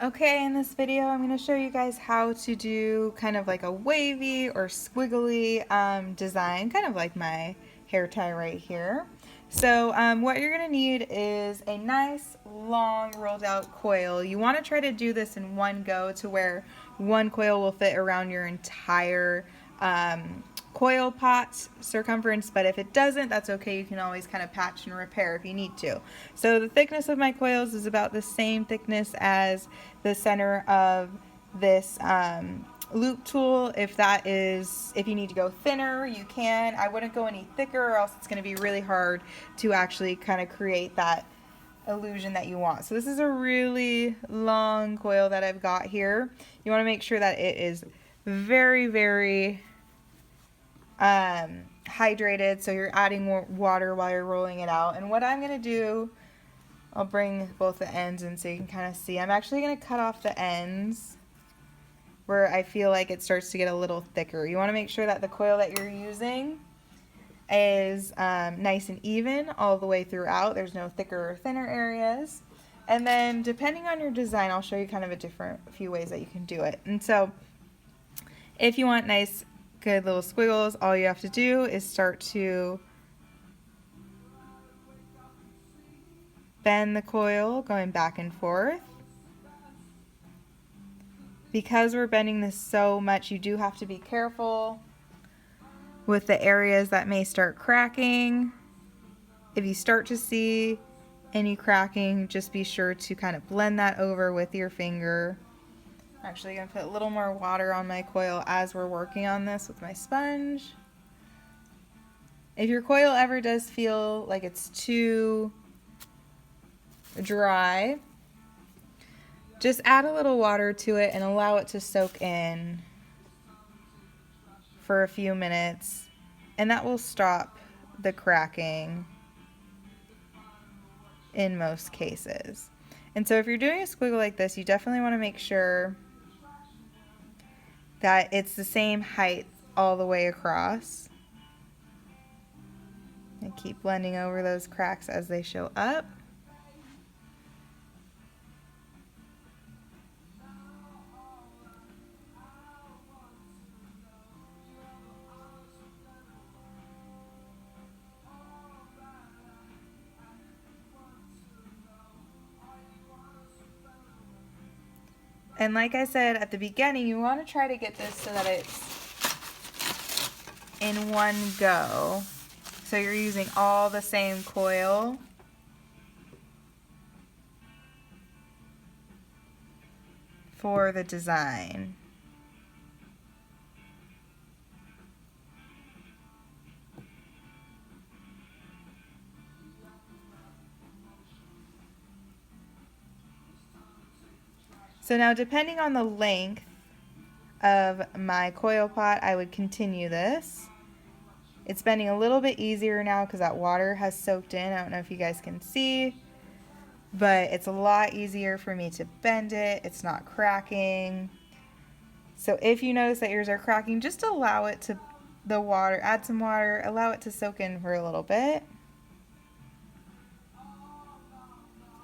Okay, in this video I'm going to show you guys how to do kind of like a wavy or squiggly design, kind of like my hair tie right here. So what you're going to need is a nice long rolled out coil. You want to try to do this in one go to where one coil will fit around your entire coil pot circumference, but if it doesn't, that's okay. You can always kind of patch and repair if you need to. So the thickness of my coils is about the same thickness as the center of this loop tool. If you need to go thinner, you can. I wouldn't go any thicker or else it's going to be really hard to actually kind of create that illusion that you want. So this is a really long coil that I've got here. You want to make sure that it is very, very hydrated, so you're adding more water while you're rolling it out. And what I'm going to do, I'll bring both the ends in so you can kind of see. I'm actually going to cut off the ends where I feel like it starts to get a little thicker. You want to make sure that the coil that you're using is nice and even all the way throughout. There's no thicker or thinner areas. And then depending on your design, I'll show you kind of a few ways that you can do it. And so if you want nice good little squiggles, all you have to do is start to bend the coil going back and forth. Because we're bending this so much, you do have to be careful with the areas that may start cracking. If you start to see any cracking, just be sure to kind of blend that over with your finger. I'm actually going to put a little more water on my coil as we're working on this with my sponge. If your coil ever does feel like it's too dry, just add a little water to it and allow it to soak in for a few minutes, and that will stop the cracking in most cases. And so if you're doing a squiggle like this, you definitely want to make sure that it's the same height all the way across. And keep blending over those cracks as they show up. And like I said at the beginning, you want to try to get this so that it's in one go. So you're using all the same coil. For the design. So now, depending on the length of my coil pot, I would continue this. It's bending a little bit easier now because that water has soaked in. I don't know if you guys can see, but it's a lot easier for me to bend it. It's not cracking. So if you notice that yours are cracking, just allow it to, add some water, allow it to soak in for a little bit.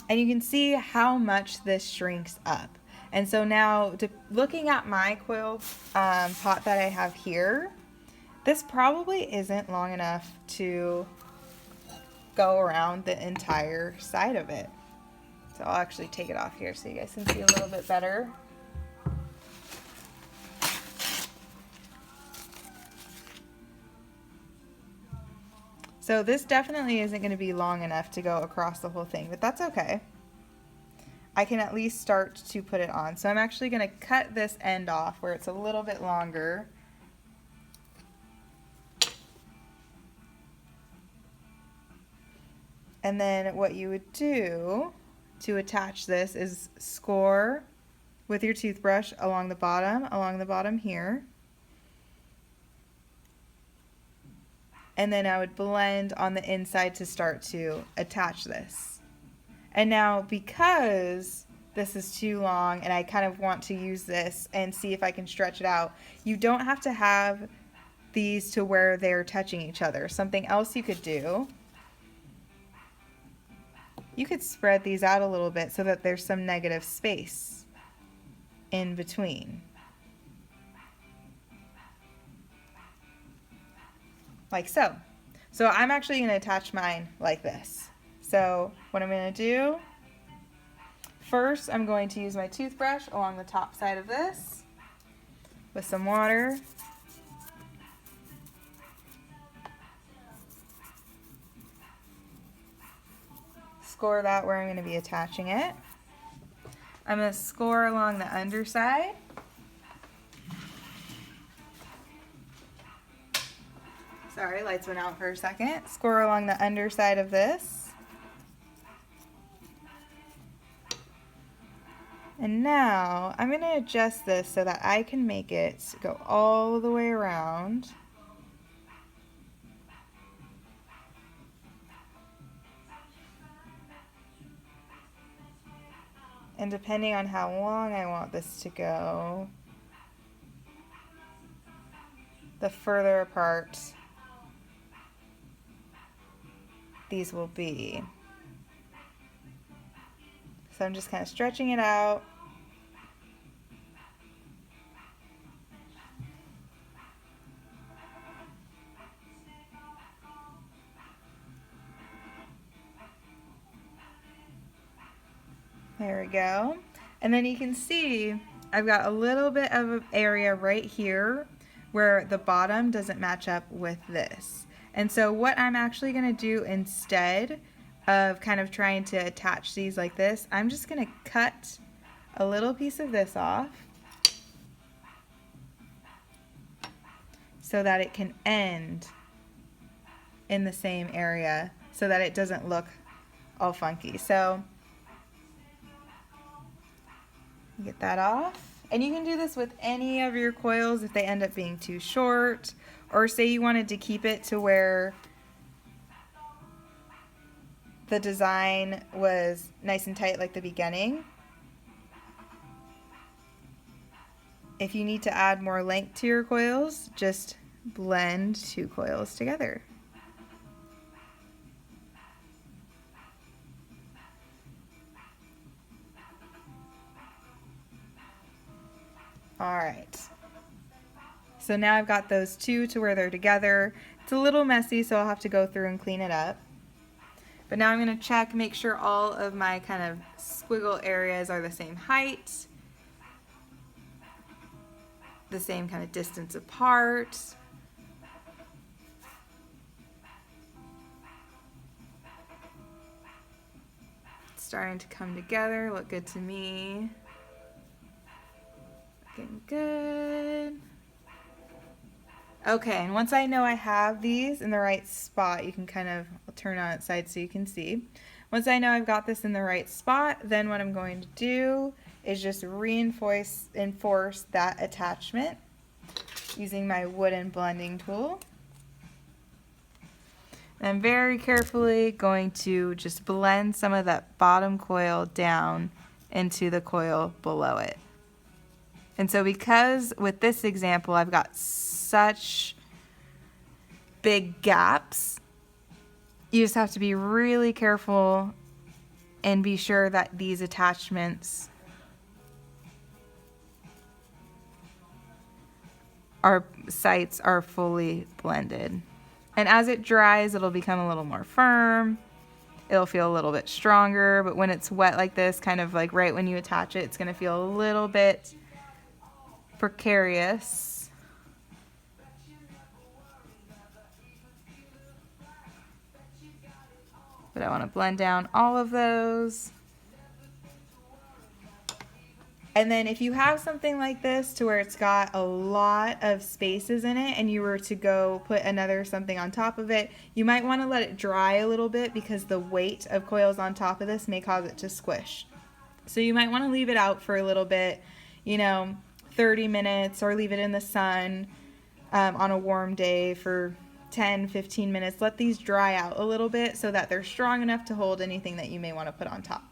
And you can see how much this shrinks up. And so now, looking at my coil pot that I have here, this probably isn't long enough to go around the entire side of it. So I'll actually take it off here so you guys can see a little bit better. So this definitely isn't going to be long enough to go across the whole thing, but that's okay. I can at least start to put it on. So I'm actually going to cut this end off where it's a little bit longer. And then what you would do to attach this is score with your toothbrush along the bottom here. And then I would blend on the inside to start to attach this. And now, because this is too long and I kind of want to use this and see if I can stretch it out, you don't have to have these to where they're touching each other. Something else you could do, you could spread these out a little bit so that there's some negative space in between. Like so. So I'm actually going to attach mine like this. So what I'm going to do, first I'm going to use my toothbrush along the top side of this with some water. Score that where I'm going to be attaching it. I'm going to score along the underside. Sorry, lights went out for a second. Score along the underside of this. And now I'm going to adjust this so that I can make it go all the way around. And depending on how long I want this to go, the further apart these will be. So I'm just kind of stretching it out. There we go. And then you can see I've got a little bit of an area right here where the bottom doesn't match up with this. And so what I'm actually going to do instead of kind of trying to attach these like this, I'm just going to cut a little piece of this off so that it can end in the same area so that it doesn't look all funky. So get that off. And you can do this with any of your coils if they end up being too short, or say you wanted to keep it to where the design was nice and tight like the beginning. If you need to add more length to your coils, just blend two coils together. Alright, so now I've got those two to where they're together. It's a little messy, so I'll have to go through and clean it up. But now I'm going to check, make sure all of my kind of squiggle areas are the same height, the same kind of distance apart. It's starting to come together, look good to me. Looking good. Okay, and once I know I have these in the right spot, you can kind of turn on its side so you can see. Once I know I've got this in the right spot, then what I'm going to do is just enforce that attachment using my wooden blending tool. And I'm very carefully going to just blend some of that bottom coil down into the coil below it. And so because with this example I've got such big gaps, you just have to be really careful and be sure that these attachments sites are fully blended. And as it dries, it'll become a little more firm. It'll feel a little bit stronger, but when it's wet like this, kind of like right when you attach it, it's going to feel a little bit precarious. But I want to blend down all of those. And then if you have something like this to where it's got a lot of spaces in it and you were to go put another something on top of it, you might want to let it dry a little bit because the weight of coils on top of this may cause it to squish. So you might want to leave it out for a little bit, 30 minutes, or leave it in the sun on a warm day for 10-15 minutes. Let these dry out a little bit so that they're strong enough to hold anything that you may want to put on top.